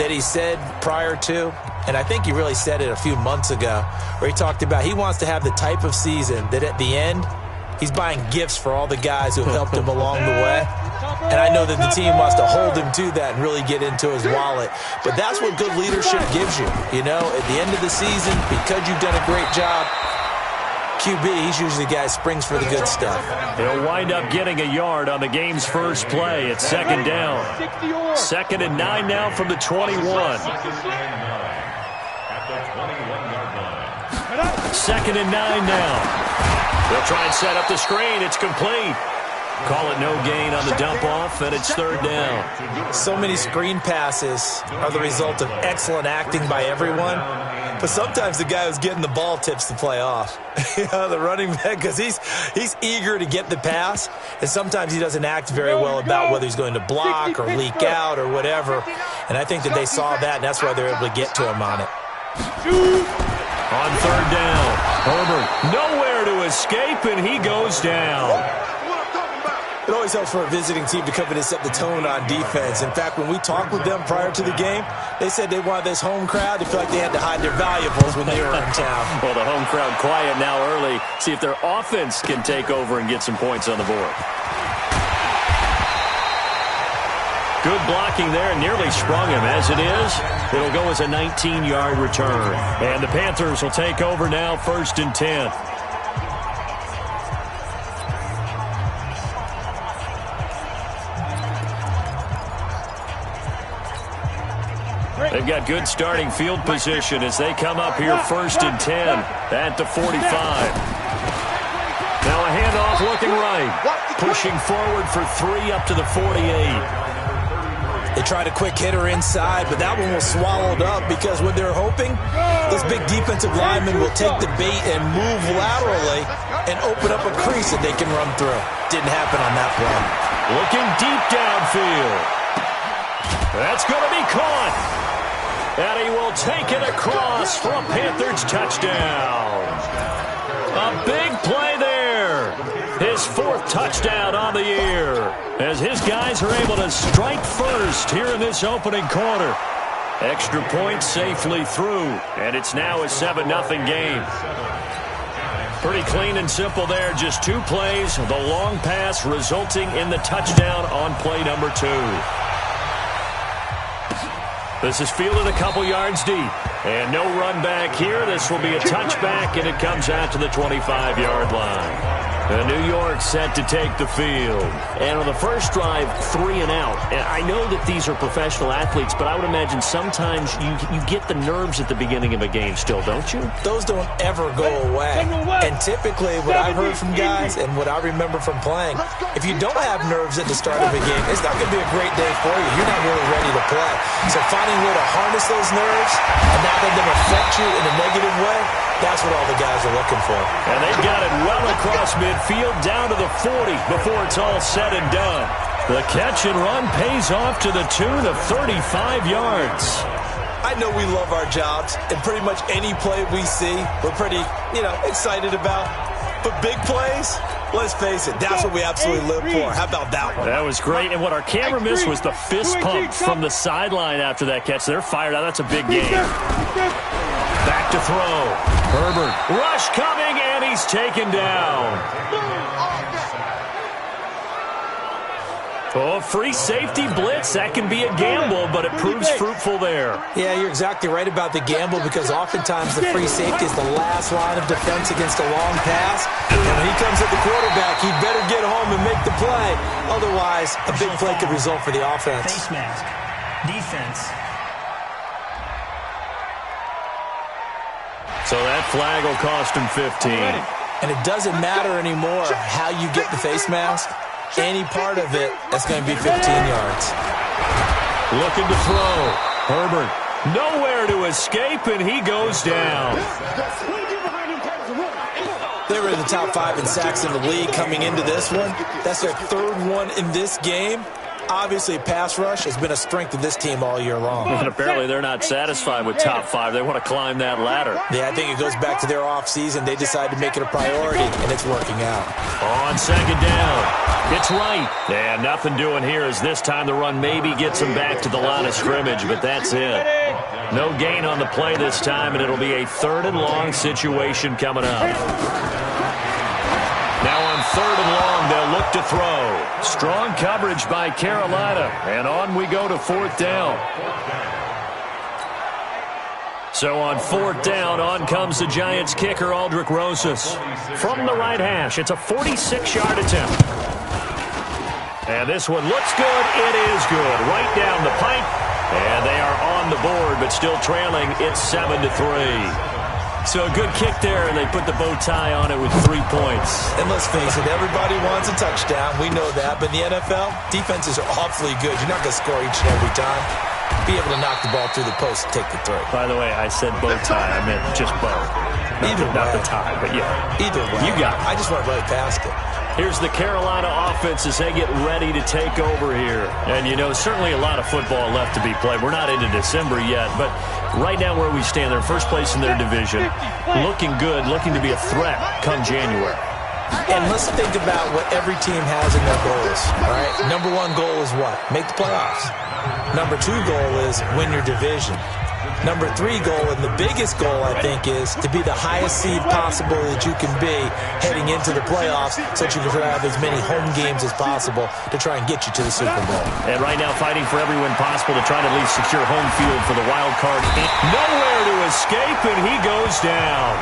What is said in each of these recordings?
that he said prior to, and I think he really said it a few months ago, where he talked about he wants to have the type of season that at the end, he's buying gifts for all the guys who have helped him along the way. And I know that the team wants to hold him to that and really get into his wallet. But that's what good leadership gives you. You know, at the end of the season, because you've done a great job, QB, he's usually the guy who springs for the good stuff. He'll wind up getting a yard on the game's first play. It's second down. 2nd and 9 now from the 21. 2nd and 9 now. They'll try and set up the screen. It's complete. Call it no gain on the dump off, and it's 3rd down. So many screen passes are the result of excellent acting by everyone. But sometimes the guy who's getting the ball tips the play off. You know, the running back, because he's eager to get the pass, and sometimes he doesn't act very well about whether he's going to block or leak out or whatever. And I think that they saw that, and that's why they're able to get to him on it. On 3rd down, Herbert nowhere to escape, and he goes down. It always helps for a visiting team to come in and set the tone on defense. In fact, when we talked with them prior to the game, they said they wanted this home crowd to feel like they had to hide their valuables when they were in town. Well, the home crowd quiet now early. See if their offense can take over and get some points on the board. Good blocking there, nearly sprung him. As it is, it'll go as a 19-yard return. And the Panthers will take over now, 1st and 10. They've got good starting field position as they come up here 1st and 10 at the 45. Now a handoff looking right. Pushing forward for 3 up to the 48. They tried a quick hitter inside, but that one was swallowed up because what they're hoping, this big defensive lineman will take the bait and move laterally and open up a crease that they can run through. Didn't happen on that play. Looking deep downfield. That's going to be caught. And he will take it across for a Panthers touchdown. A big play there. His 4th touchdown on the year as his guys are able to strike first here in this opening quarter. Extra point safely through, and it's now a 7-0 game. Pretty clean and simple there. Just 2 plays. The long pass resulting in the touchdown on play number 2. This is fielded a couple yards deep. And no run back here. This will be a touchback, and it comes out to the 25-yard line. New York set to take the field. And on the first drive, 3 and out. And I know that these are professional athletes, but I would imagine sometimes you get the nerves at the beginning of a game still, don't you? Those don't ever go away. And typically what I've heard from guys and what I remember from playing, if you don't have nerves at the start of a game, it's not going to be a great day for you. You're not really ready to play. So finding a way to harness those nerves and not let them affect you in a negative way, that's what all the guys are looking for. And they've got it well across midfield down to the 40 before it's all said and done. The catch and run pays off to the tune of 35 yards. I know we love our jobs, and pretty much any play we see, we're pretty, excited about. But big plays, let's face it, that's what we absolutely live for. How about that one? That was great, and what our camera missed was the fist pump from the sideline after that catch. They're fired out. That's a big game. Back to throw. Herbert. Rush coming, and he's taken down. Oh, free safety blitz. That can be a gamble, but it proves fruitful there. Yeah, you're exactly right about the gamble because oftentimes the free safety is the last line of defense against a long pass. And when he comes at the quarterback, he'd better get home and make the play. Otherwise, a big play could result for the offense. Face mask. Defense. So that flag will cost him 15. And it doesn't matter anymore how you get the face mask. Any part of it, that's going to be 15 yards. Looking to throw. Herbert nowhere to escape, and he goes down. They were in the top 5 in sacks in the league coming into this one. That's their 3rd one in this game. Obviously, pass rush has been a strength of this team all year long. And apparently they're not satisfied with top 5. They want to climb that ladder. Yeah, I think it goes back to their offseason. They decided to make it a priority, and it's working out. On second down, it's right. And nothing doing here as this time the run maybe gets them back to the line of scrimmage, but that's it. No gain on the play this time, and it'll be a 3rd and long situation coming up. Now on 3rd and long, they'll look to throw. Strong coverage by Carolina, and on we go to 4th down. So on 4th down, on comes the Giants kicker, Aldrick Rosas. From the right hash, it's a 46-yard attempt. And this one looks good. It is good. Right down the pipe. And they are on the board, but still trailing. It's 7-3. So a good kick there, and they put the bow tie on it with 3 points. And let's face it, everybody wants a touchdown. We know that. But in the NFL, defenses are awfully good. You're not going to score each and every time. Be able to knock the ball through the post and take the throw. By the way, I said bow tie. I meant just bow. Not the tie, but yeah. Either way. You got it. I just went right past it. Here's the Carolina offense as they get ready to take over here. And, you know, certainly a lot of football left to be played. We're not into December yet, but right now where we stand, they're first place in their division. Looking good, looking to be a threat come January. And let's think about what every team has in their goals, all right? Number 1 goal is what? Make the playoffs. Number 2 goal is win your division. Number 3 goal, and the biggest goal, I think, is to be the highest seed possible that you can be heading into the playoffs so that you can have as many home games as possible to try and get you to the Super Bowl. And right now fighting for every win possible to try to at least secure home field for the wild card. Nowhere to escape, and he goes down.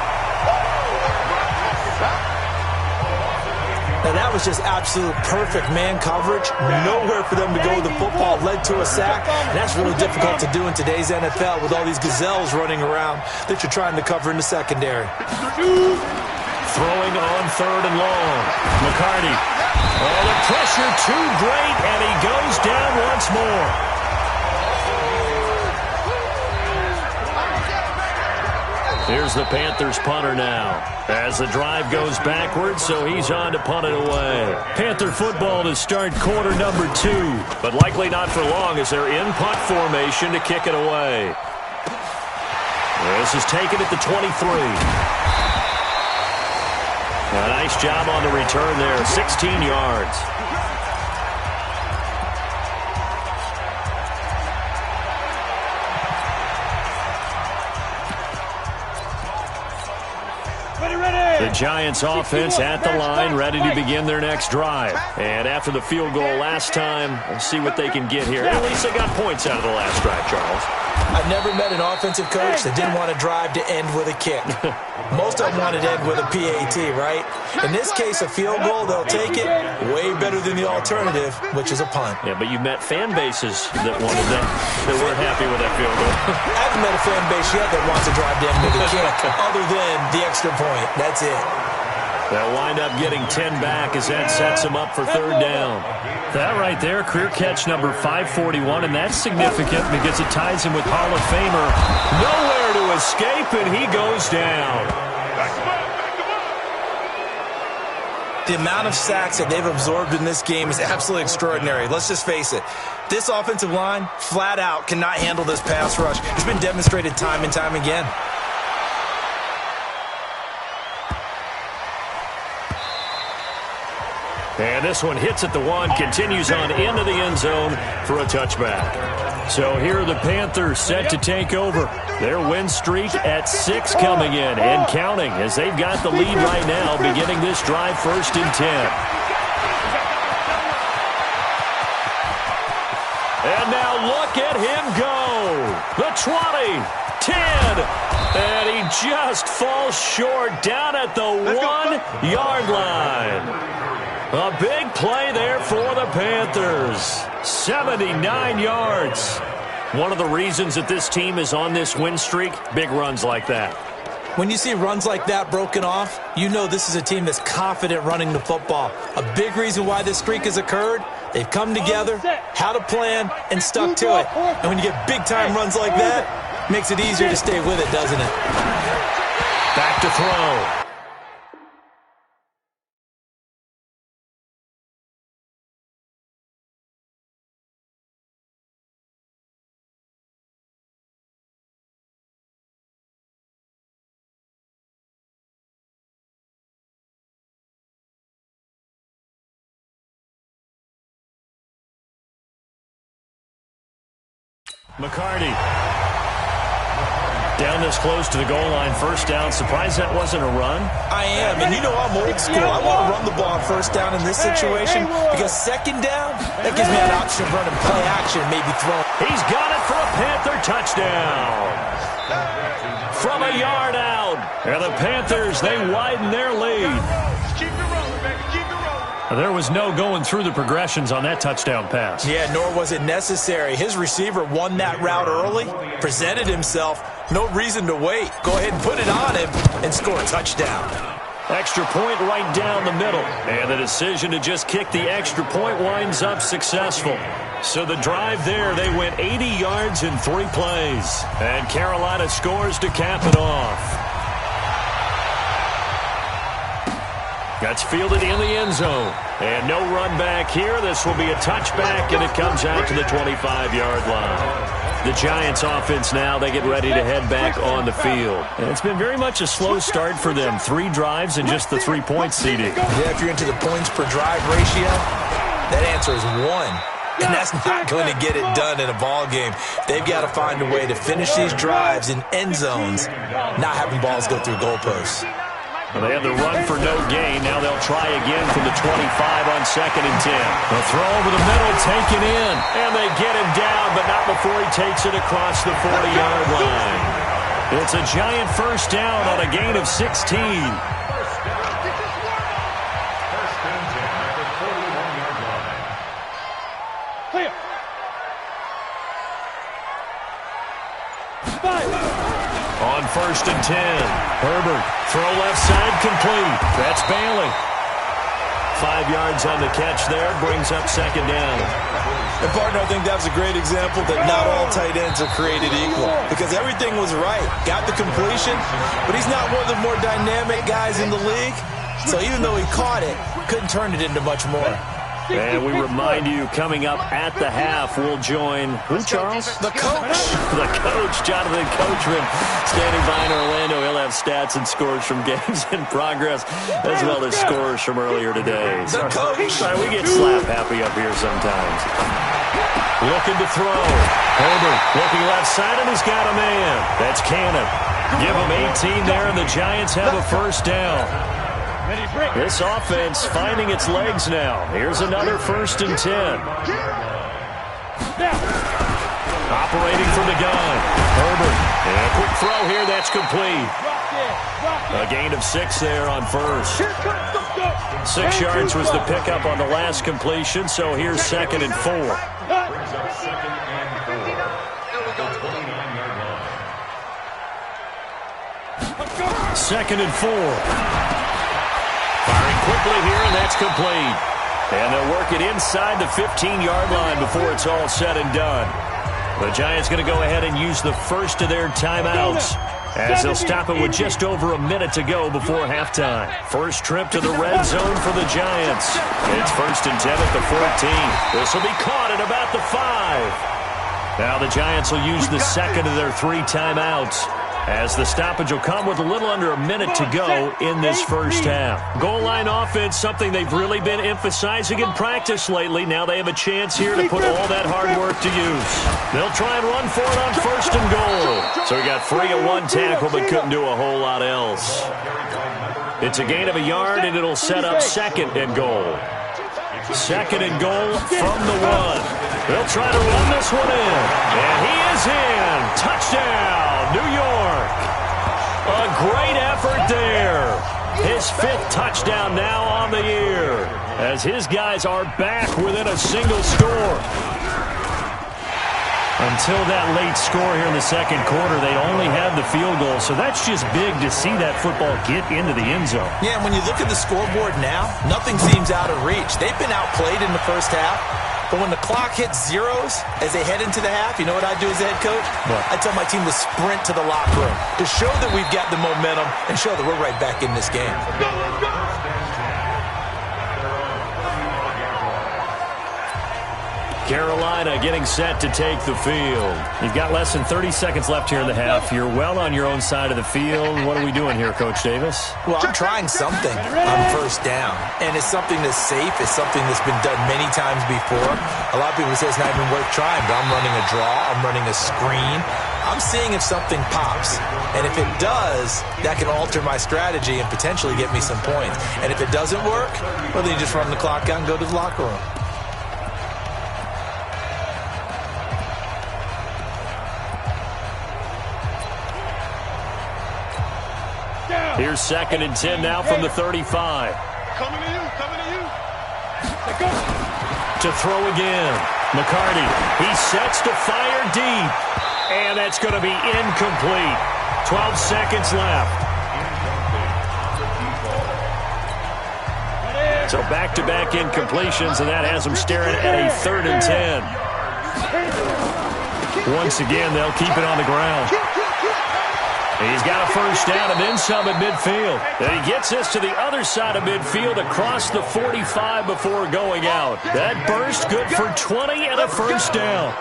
Now, that was just absolute perfect man coverage. Nowhere for them to go with the football. Led to a sack. And that's really difficult to do in today's NFL with all these gazelles running around that you're trying to cover in the secondary. Throwing on 3rd and long. McCarty. Oh, the pressure too great, and he goes down once more. Here's the Panthers punter now. As the drive goes backwards, so he's on to punt it away. Panther football to start quarter number 2, but likely not for long as they're in punt formation to kick it away. This is taken at the 23. A nice job on the return there, 16 yards. The Giants offense at the line, ready to begin their next drive. And after the field goal last time, we'll see what they can get here. At least they got points out of the last drive, Charles. I've never met an offensive coach that didn't want to drive to end with a kick. Most of them wanted to end with a PAT, right? In this case, a field goal, they'll take it way better than the alternative, which is a punt. Yeah, but you met fan bases that wanted that weren't happy with that field goal. I haven't met a fan base yet that wants to drive to end with a kick, other than the extra point. That's it. They'll wind up getting 10 back as that sets them up for 3rd down. That right there, career catch number 541, and that's significant because it ties him with Hall of Famer. Nowhere to escape, and he goes down. The amount of sacks that they've absorbed in this game is absolutely extraordinary. Let's just face it. This offensive line, flat out, cannot handle this pass rush. It's been demonstrated time and time again. And this one hits at the 1, continues on into the end zone for a touchback. So here are the Panthers set to take over. Their win streak at 6 coming in and counting as they've got the lead right now beginning this drive 1st and 10. And now look at him go. The 20, 10, and he just falls short down at the 1-yard line. A big play there for the Panthers. 79 yards. One of the reasons that this team is on this win streak, big runs like that. When you see runs like that broken off, you know this is a team that's confident running the football. A big reason why this streak has occurred, they've come together, had a plan, and stuck to it. And when you get big-time runs like that, it makes it easier to stay with it, doesn't it? Back to throw. McCarty. Down this close to the goal line, first down. Surprised that wasn't a run? I am, and you know I'm old school. I want to run the ball on first down in this situation because second down, that gives me an option of running play action, maybe throw. He's got it for a Panther touchdown. From a yard out. And the Panthers, they widen their lead. There was no going through the progressions on that touchdown pass. Yeah, nor was it necessary. His receiver won that route early, presented himself. No reason to wait. Go ahead and put it on him and score a touchdown. Extra point right down the middle. And the decision to just kick the extra point winds up successful. So the drive there, they went 80 yards in 3 plays. And Carolina scores to cap it off. That's fielded in the end zone. And no run back here. This will be a touchback, and it comes out to the 25-yard line. The Giants offense now, they get ready to head back on the field. And it's been very much a slow start for them. 3 drives and just the 3 points, CD. Yeah, if you're into the points per drive ratio, that answer is 1. And that's not going to get it done in a ball game. They've got to find a way to finish these drives in end zones, not having balls go through goalposts. Well, they have the run for no gain. Now they'll try again from the 25 on 2nd and 10. The throw over the middle, taken in. And they get him down, but not before he takes it across the 40-yard line. It's a Giant first down on a gain of 16. On 1st and 10, Herbert, throw left side, complete. That's Bailey. 5 yards on the catch there, brings up 2nd down. And, partner, I think that was a great example that not all tight ends are created equal because everything was right. Got the completion, but he's not one of the more dynamic guys in the league. So even though he caught it, couldn't turn it into much more. And we remind you, coming up at the half, we'll join, who, Charles? The coach. The coach, Jonathan Coachman, standing by in Orlando. He'll have stats and scores from games in progress, as well as scores from earlier today. The coach. We get slap happy up here sometimes. Looking to throw. Herbert looking left side, and he's got a man. That's Cannon. Give him 18 there, and the Giants have a first down. This offense finding its legs now. Here's another 1st and 10. Operating from the gun. Herbert. And a quick throw here. That's complete. A gain of 6 there on first. 6 yards was the pickup on the last completion, so here's 2nd and 4. Second and 4. Firing quickly here, and that's complete. And they'll work it inside the 15-yard line before it's all said and done. The Giants going to go ahead and use the first of their timeouts as they'll stop it with just over a minute to go before halftime. First trip to the red zone for the Giants. It's 1st and 10 at the 14. This will be caught at about the 5. Now the Giants will use the second of their 3 timeouts, as the stoppage will come with a little under a minute to go in this first half. Goal line offense, something they've really been emphasizing in practice lately. Now they have a chance here to put all that hard work to use. They'll try and run for it on 1st and goal. So he got free of 1 tackle but couldn't do a whole lot else. It's a gain of a yard, and it'll set up 2nd and goal. 2nd and goal from the 1. They'll try to run this one in. And he is in. Touchdown, New York. A great effort there. His 5th touchdown now on the year, as his guys are back within a single score. Until that late score here in the second quarter, they only had the field goal, so that's just big to see that football get into the end zone. Yeah, and when you look at the scoreboard now, nothing seems out of reach. They've been outplayed in the first half, but when the clock hits zeros as they head into the half, you know what I do as a head coach? What? I tell my team to sprint to the locker room to show that we've got the momentum and show that we're right back in this game. Carolina getting set to take the field. You've got less than 30 seconds left here in the half. You're well on your own side of the field. What are we doing here, Coach Davis? Well, I'm trying something on first down, and it's something that's safe. It's something that's been done many times before. A lot of people say it's not even worth trying, but I'm running a draw. I'm running a screen. I'm seeing if something pops, and if it does, that can alter my strategy and potentially get me some points. And if it doesn't work, well, then you just run the clock out and go to the locker room. Here's 2nd and 10 now from the 35. Coming to you. To throw again. McCarty, he sets to fire deep. And that's going to be incomplete. 12 seconds left. So back-to-back incompletions, and that has them staring at a 3rd and 10. Once again, they'll keep it on the ground. He's got a first down and then some at midfield. And he gets this to the other side of midfield across the 45 before going out. That burst good for 20 and a first down.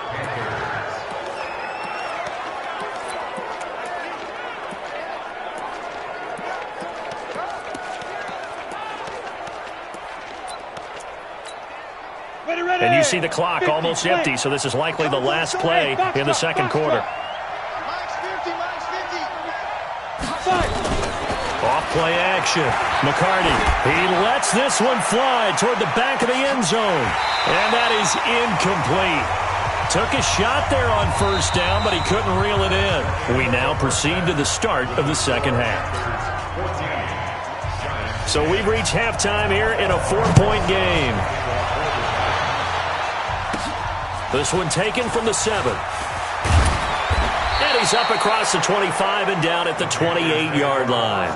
And you see the clock almost empty, so this is likely the last play in the second quarter. Off-play action. McCarty, he lets this one fly toward the back of the end zone. And that is incomplete. Took a shot there on first down, but he couldn't reel it in. We now proceed to the start of the second half. So we've reached halftime here in a 4-point game. This one taken from the 7. And he's up across the 25 and down at the 28-yard line.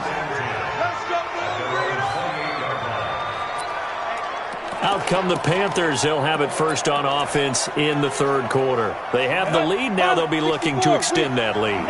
Out come the Panthers. They'll have it first on offense in the third quarter. They have the lead. Now they'll be looking to extend that lead.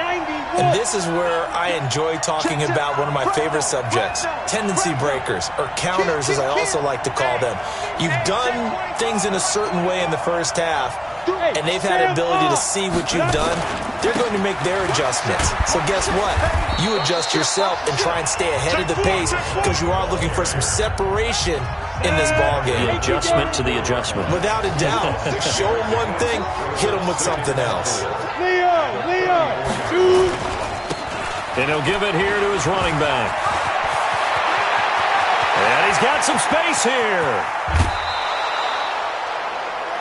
And this is where I enjoy talking about one of my favorite subjects, tendency breakers, or counters as I also like to call them. You've done things in a certain way in the first half, and they've had an ability to see what you've done. They're going to make their adjustments. So guess what? You adjust yourself and try and stay ahead of the pace because you are looking for some separation in this ball game. The adjustment to the adjustment. Without a doubt. Show them one thing, hit them with something else. And he'll give it here to his running back. And he's got some space here.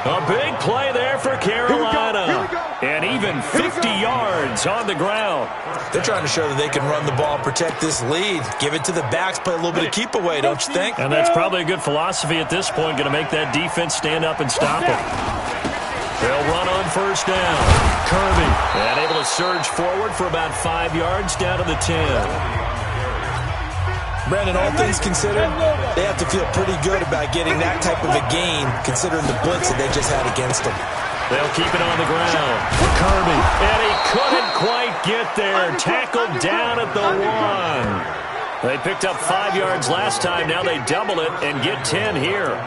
A big play there for Carolina. And even 50 yards on the ground. They're trying to show that they can run the ball and protect this lead. Give it to the backs, play a little bit of keep away, don't you think? And that's probably a good philosophy at this point, going to make that defense stand up and stop them. They'll run on first down. Kirby, and able to surge forward for about 5 yards down to the 10. Brandon, all things considered, they have to feel pretty good about getting that type of a gain, considering the blitz that they just had against them. They'll keep it on the ground. Kirby, and he couldn't quite get there. Tackled down at the 1. They picked up 5 yards last time. Now they double it and get 10 here.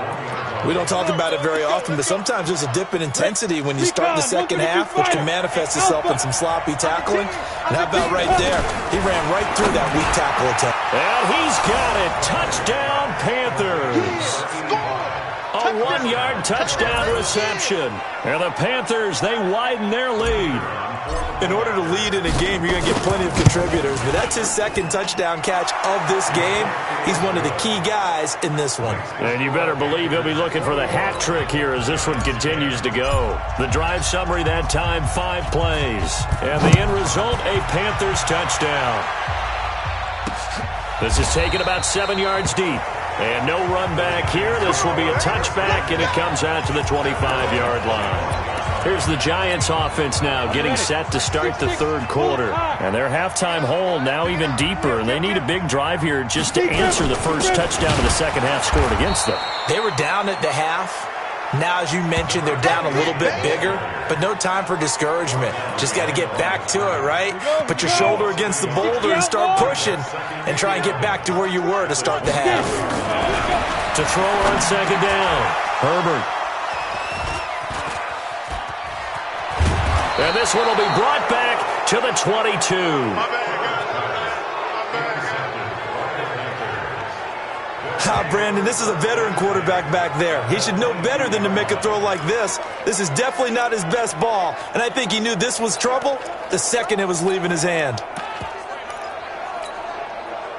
We don't talk about it very often, but sometimes there's a dip in intensity when you start the second half, which can manifest itself in some sloppy tackling. And how about right there? He ran right through that weak tackle attempt. And he's got it. Touchdown, Panthers. A 1-yard touchdown reception. And the Panthers, they widen their lead. In order to lead in a game, you're going to get plenty of contributors, but that's his second touchdown catch of this game. He's one of the key guys in this one. And you better believe he'll be looking for the hat trick here as this one continues to go. The drive summary that time, 5 plays. And the end result, a Panthers touchdown. This is taken about 7 yards deep. And no run back here. This will be a touchback, and it comes out to the 25-yard line. Here's the Giants offense now getting set to start the third quarter. And their halftime hole now even deeper, and they need a big drive here just to answer the first touchdown of the second half scored against them. They were down at the half. Now, as you mentioned, they're down a little bit bigger, but no time for discouragement. Just got to get back to it, right? Put your shoulder against the boulder and start pushing and try and get back to where you were to start the half. To throw on second down, Herbert. And this one will be brought back to the 22. Brandon, this is a veteran quarterback back there. He should know better than to make a throw like this. This is definitely not his best ball, and I think he knew this was trouble the second it was leaving his hand. Here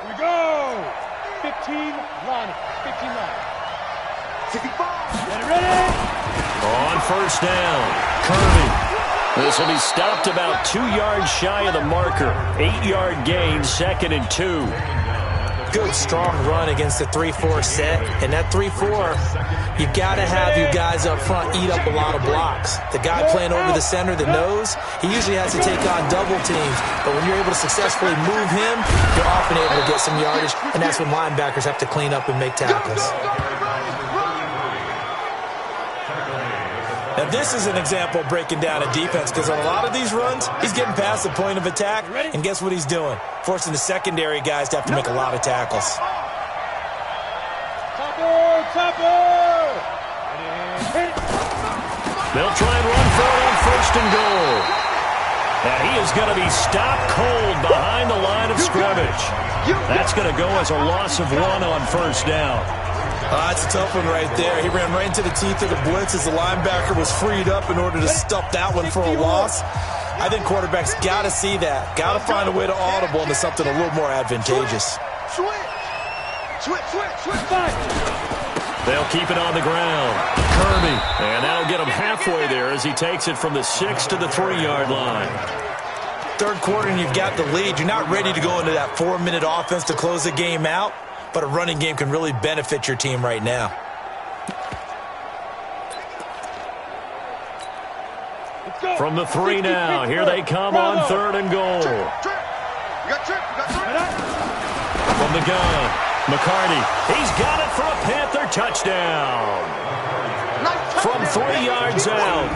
we go. 15 line. 15 line. 55. Ready. On first down, Kirby. This will be stopped about 2 yards shy of the marker. 8-yard gain, 2nd and 2. Good, strong run against the 3-4 set. And that 3-4, you got to have your guys up front eat up a lot of blocks. The guy playing over the center, the nose, he usually has to take on double teams. But when you're able to successfully move him, you're often able to get some yardage. And that's when linebackers have to clean up and make tackles. Now, this is an example of breaking down a defense because on a lot of these runs, he's getting past the point of attack, and guess what he's doing? Forcing the secondary guys to have to make a lot of tackles. They'll try and run for it on first and goal. And he is going to be stopped cold behind the line of scrimmage. That's going to go as a loss of 1 on first down. That's a tough one right there. He ran right into the teeth of the blitz as the linebacker was freed up in order to stop that one for a loss. I think quarterbacks got to see that. Got to find a way to audible into something a little more advantageous. Switch. They'll keep it on the ground. Kirby. And that'll get him halfway there as he takes it from the 6 to the 3-yard line. Third quarter and you've got the lead. You're not ready to go into that 4-minute offense to close the game out. But a running game can really benefit your team right now. From the 3 now, here they come on 3rd and goal. From the gun, McCarty. He's got it for a Panther touchdown. From 3 yards out.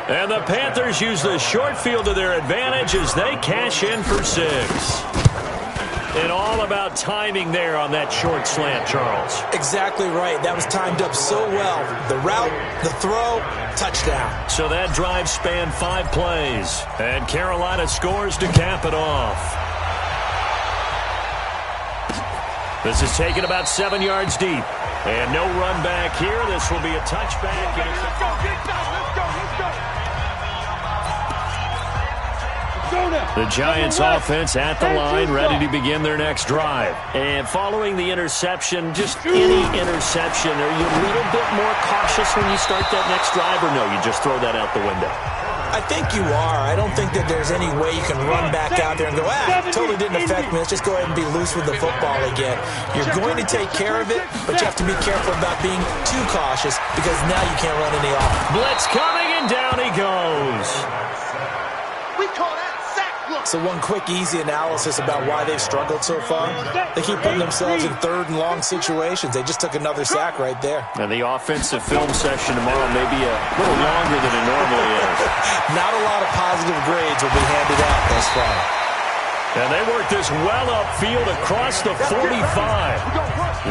And the Panthers use the short field to their advantage as they cash in for 6. And all about timing there on that short slant, Charles. Exactly right. That was timed up so well. The route, the throw, touchdown. So that drive spanned 5 plays. And Carolina scores to cap it off. This is taken about 7 yards deep. And no run back here. This will be a touchback. Let's go. The Giants offense at the line, ready to begin their next drive. And following the interception, just any interception, are you a little bit more cautious when you start that next drive, or no, you just throw that out the window? I think you are. I don't think that there's any way you can run back out there and go, totally didn't affect me. Let's just go ahead and be loose with the football again. You're going to take care of it, but you have to be careful about being too cautious because now you can't run any off. Blitz coming, and down he goes. We call that sack look. So one quick, easy analysis about why they've struggled so far. They keep putting themselves in 3rd and long situations. They just took another sack right there. And the offensive film session tomorrow may be a little longer than it normally is. Not a lot of positive grades will be handed out thus far. And they work this well upfield across the 45.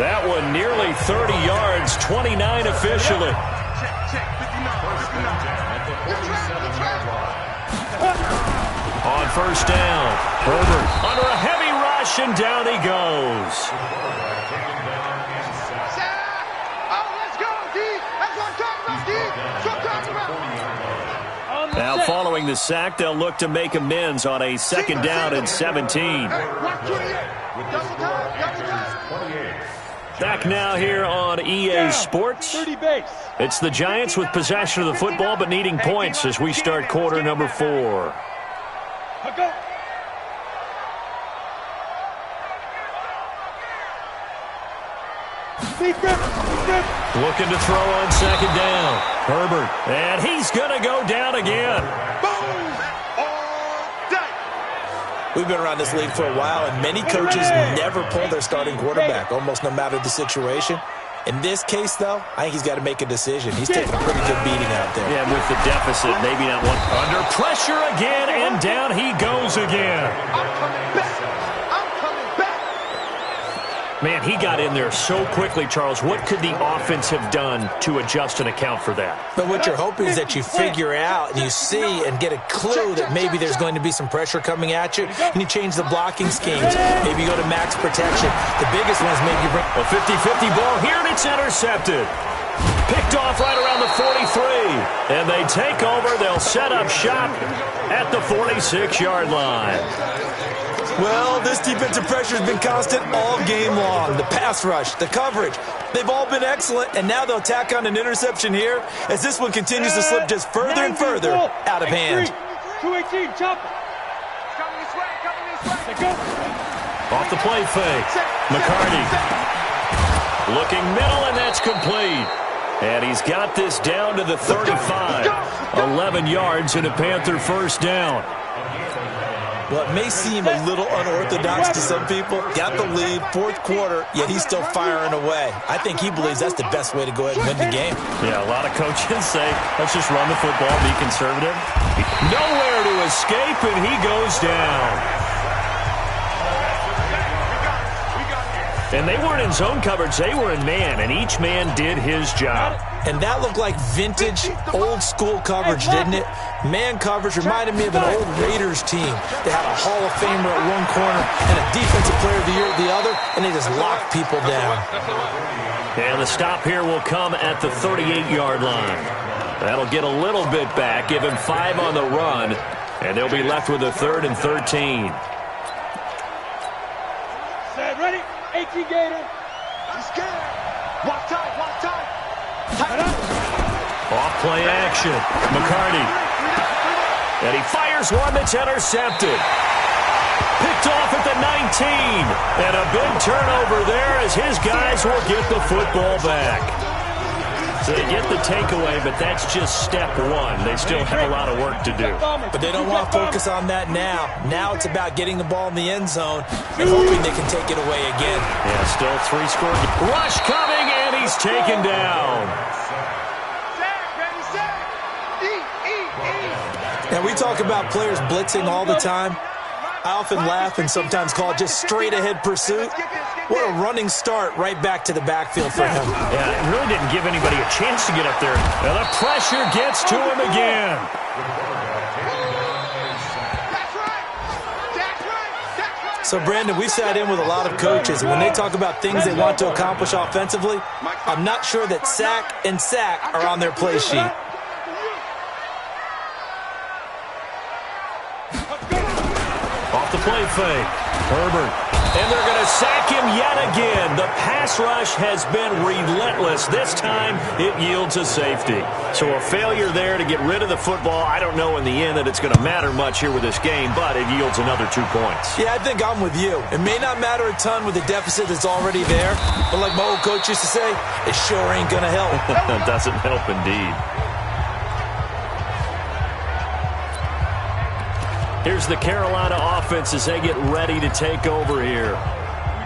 That one nearly 30 yards, 29 officially. On first down, Herbert under a heavy rush, and down he goes. Now following the sack, they'll look to make amends on a 2nd down and 17. Back now here on EA Sports. It's the Giants with possession of the football but needing points as we start quarter number 4. Looking to throw on 2nd down. Herbert. And he's going to go down again. We've been around this league for a while, and many coaches never pull their starting quarterback, almost no matter the situation. In this case, though, I think he's got to make a decision. He's taking a pretty good beating out there. Yeah, with the deficit, maybe not one. Under pressure again, and down he goes again. I'm coming back. Man, he got in there so quickly, Charles. What could the offense have done to adjust and account for that? But what you're hoping is that you figure out and you see and get a clue that maybe there's going to be some pressure coming at you, and you change the blocking schemes. Maybe you go to max protection. The biggest one is maybe you bring a 50-50 ball here, and it's intercepted. Picked off right around the 43. And they take over. They'll set up shop at the 46-yard line. Well, this defensive pressure has been constant all game long. The pass rush, the coverage, they've all been excellent, and now they'll tack on an interception here as this one continues to slip just further and further out of hand. 218, chop. Coming this way. Off the play fake. McCarty. Looking middle, and that's complete. And he's got this down to the 35. 11 yards and a Panther first down. Well, it may seem a little unorthodox to some people. Got the lead, fourth quarter, yet he's still firing away. I think he believes that's the best way to go ahead and win the game. Yeah, a lot of coaches say, let's just run the football, be conservative. Nowhere to escape, and he goes down. And they weren't in zone coverage. They were in man, and each man did his job. And that looked like vintage, old-school coverage, didn't it? Man coverage reminded me of an old Raiders team. They had a Hall of Famer at one corner and a Defensive Player of the Year at the other, and they just locked people down. And the stop here will come at the 38-yard line. That'll get a little bit back, give him 5 on the run, and they'll be left with a 3rd and 13. Set, ready? 18 Gator. I'm scared. Walk tight, walk tight. Tight up. Off play action. McCarty. And he fires one that's intercepted. Picked off at the 19. And a big turnover there as his guys will get the football back. So they get the takeaway, but that's just step one. They still have a lot of work to do. But they don't want to focus on that now. Now it's about getting the ball in the end zone and hoping they can take it away again. Yeah, still 3 score. Rush coming, and he's taken down. Now, we talk about players blitzing all the time. I often laugh and sometimes call it just straight-ahead pursuit. What a running start right back to the backfield for him. Yeah, it really didn't give anybody a chance to get up there. And the pressure gets to him again. So, Brandon, we sat in with a lot of coaches, and when they talk about things they want to accomplish offensively, I'm not sure that sack and sack are on their play sheet. Off the play fake. Herbert. And they're going to sack him yet again. The pass rush has been relentless. This time, it yields a safety. So a failure there to get rid of the football. I don't know in the end that it's going to matter much here with this game, but it yields another 2 points. Yeah, I think I'm with you. It may not matter a ton with the deficit that's already there, but like my old coach used to say, it sure ain't going to help. It doesn't help indeed. Here's the Carolina offense as they get ready to take over here.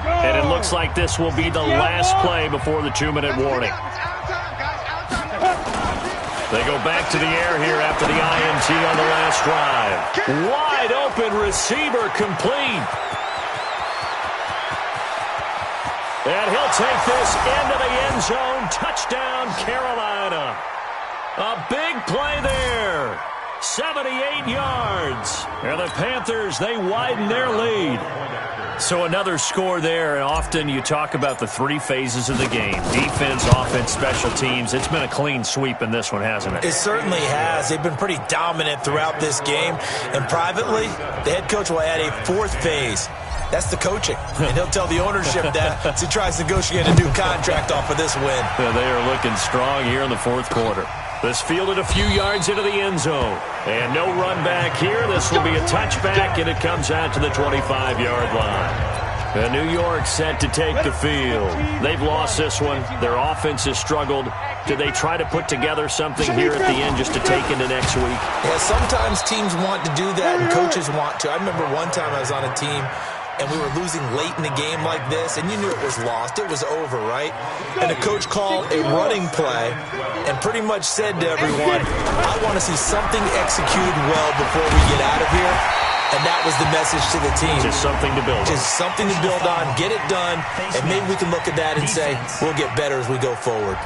And it looks like this will be the last play before the 2-minute warning. They go back to the air here after the INT on the last drive. Wide open receiver complete. And he'll take this into the end zone. Touchdown, Carolina. A big play there. 78 yards. And the Panthers, they widen their lead. So another score there, and often you talk about the 3 phases of the game. Defense, offense, special teams. It's been a clean sweep in this one, hasn't it? It certainly has. They've been pretty dominant throughout this game. And privately, the head coach will add a 4th phase. That's the coaching. And he'll tell the ownership that as he tries to negotiate a new contract off of this win. Yeah, they are looking strong here in the 4th quarter. This fielded a few yards into the end zone. And no run back here. This will be a touchback, and it comes out to the 25-yard line. And New York set to take the field. They've lost this one. Their offense has struggled. Do they try to put together something here at the end just to take into next week? Yeah, sometimes teams want to do that, and coaches want to. I remember one time I was on a team, and we were losing late in the game like this, and you knew it was lost. It was over, right? And the coach called a running play and pretty much said to everyone, I want to see something executed well before we get out of here. And that was the message to the team. Just something to build on. Just something to build on, get it done, and maybe we can look at that and say, we'll get better as we go forward.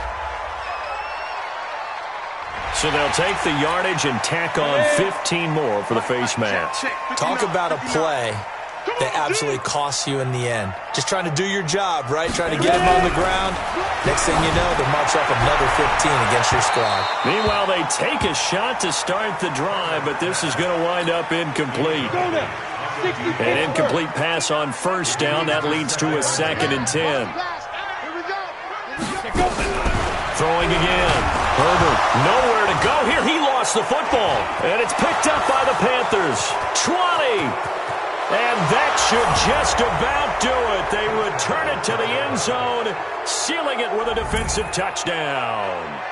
So they'll take the yardage and tack on 15 more for the face mask. Talk about a play that absolutely costs you in the end. Just trying to do your job, right? Trying to get him on the ground. Next thing you know, they march up another 15 against your squad. Meanwhile, they take a shot to start the drive, but this is going to wind up incomplete. An incomplete pass on first down. That leads to a 2nd and 10. Throwing again. Herbert, nowhere to go here. He lost the football. And it's picked up by the Panthers. 20. And that should just about do it. They return it to the end zone, sealing it with a defensive touchdown.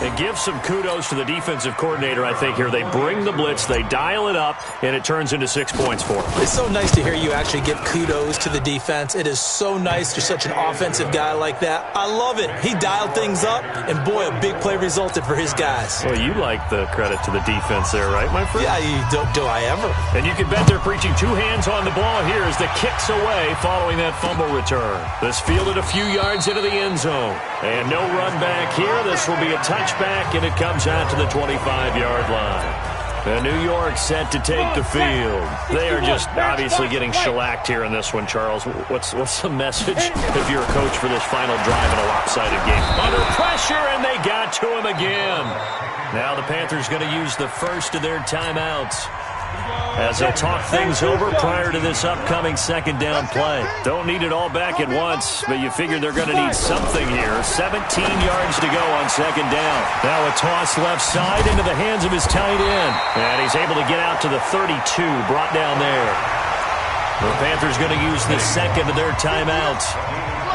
And give some kudos to the defensive coordinator, I think, here. They bring the blitz, they dial it up, and it turns into 6 points for them. It's so nice to hear you actually give kudos to the defense. It is so nice. You're such an offensive guy like that. I love it. He dialed things up, and boy, a big play resulted for his guys. Well, you like the credit to the defense there, right, my friend? Yeah, do I ever? And you can bet they're preaching 2 hands on the ball here as the kick's away following that fumble return. This fielded a few yards into the end zone. And no run back here. This will be a touchback, and it comes out to the 25-yard line. And New York set to take the field. They are just obviously getting shellacked here in this one, Charles. What's the message if you're a coach for this final drive in a lopsided game? Under pressure, and they got to him again. Now the Panthers going to use the first of their timeouts as they'll talk things over prior to this upcoming 2nd down play. Don't need it all back at once, but you figure they're going to need something here. 17 yards to go on 2nd down. Now a toss left side into the hands of his tight end. And he's able to get out to the 32, brought down there. The Panthers going to use the 2nd of their timeouts.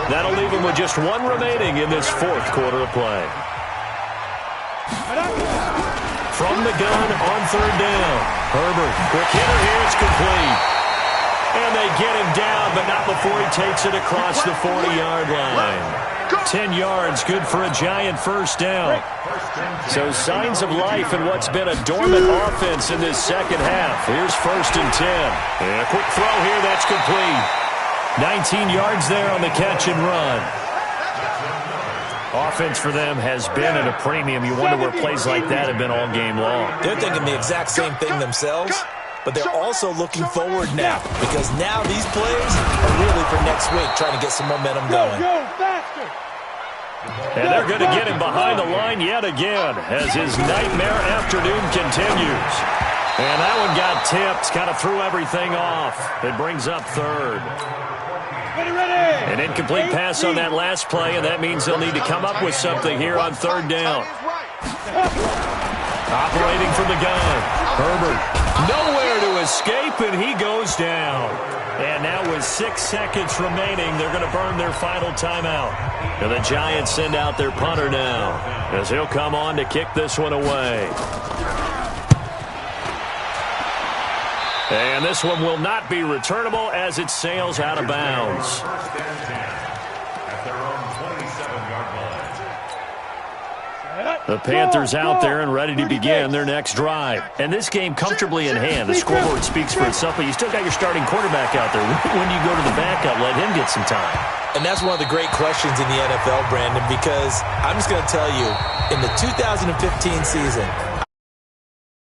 That'll leave them with just 1 remaining in this 4th quarter of play. From the gun on 3rd down. Herbert, quick hitter here, it's complete. And they get him down, but not before he takes it across the 40-yard line. 10 yards, good for a Giant first down. So signs of life in what's been a dormant offense in this second half. Here's 1st and 10. And a quick throw here, that's complete. 19 yards there on the catch and run. Offense for them has been at a premium. You wonder where plays like that have been all game long. They're thinking the exact same thing themselves, but they're also looking forward now because now these plays are really for next week, trying to get some momentum going. And they're going to get him behind the line yet again as his nightmare afternoon continues. And that one got tipped, kind of threw everything off. It brings up 3rd. An incomplete pass on that last play, and that means they'll need to come up with something here on 3rd down. Operating from the gun. Herbert, nowhere to escape, and he goes down. And now with 6 seconds remaining, they're going to burn their final timeout. And the Giants send out their punter now as he'll come on to kick this one away. And this one will not be returnable as it sails out of bounds. The Panthers out there and ready to begin their next drive. And this game comfortably in hand. The scoreboard speaks for itself, but you still got your starting quarterback out there. When you go to the backup, let him get some time. And that's one of the great questions in the NFL, Brandon, because I'm just going to tell you, in the 2015 season,